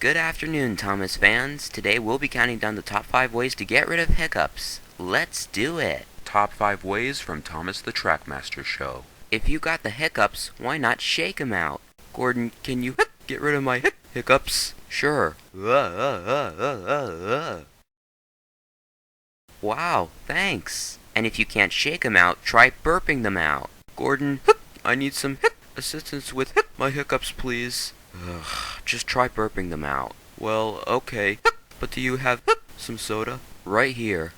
Good afternoon, Thomas fans. Today we'll be counting down the top 5 ways to get rid of hiccups. Let's do it! Top 5 ways from Thomas the Trackmaster Show. If you got the hiccups, why not shake 'em out? Gordon, can you get rid of my hiccups? Sure. Wow, thanks. And if you can't shake 'em out, try burping them out. Gordon, I need some assistance with my hiccups, please. Just try burping them out. Well, okay. But do you have some soda? Right here.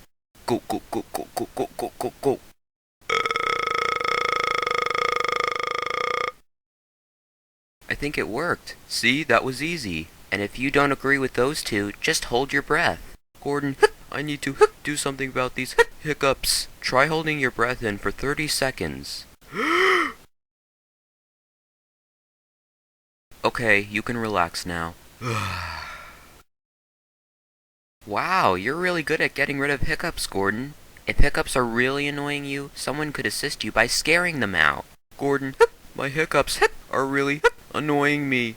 Go, go, go, go, go, go, go, go, go. I think it worked. See, that was easy. And if you don't agree with those two, just hold your breath. Gordon, I need to do something about these hiccups. Try holding your breath in for 30 seconds. Okay, you can relax now. Wow, you're really good at getting rid of hiccups, Gordon. If hiccups are really annoying you, someone could assist you by scaring them out. Gordon, my hiccups are really annoying me.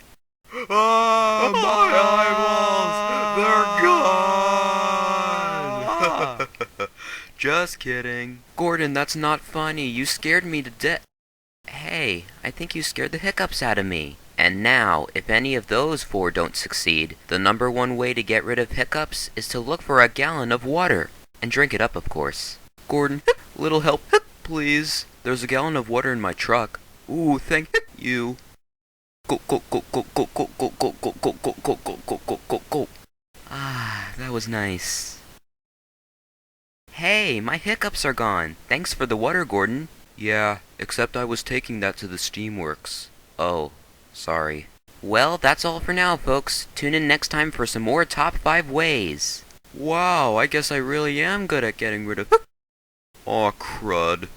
Ah, my eyeballs! They're gone! Just kidding. Gordon, that's not funny. You scared me to death. Hey, I think you scared the hiccups out of me. And now, if any of those 4 don't succeed, the number 1 way to get rid of hiccups is to look for a gallon of water. And drink it up, of course. Gordon, little help, please. There's a gallon of water in my truck. Ooh, thank you. Go, go, go, go, go, go, go, go, go, go, go, go, go, go, go, go, go. Ah, that was nice. Hey, my hiccups are gone. Thanks for the water, Gordon. Yeah, except I was taking that to the steamworks. Oh, sorry. Well, that's all for now, folks. Tune in next time for some more top 5 ways. Wow, I guess I really am good at getting rid of... Aw, crud.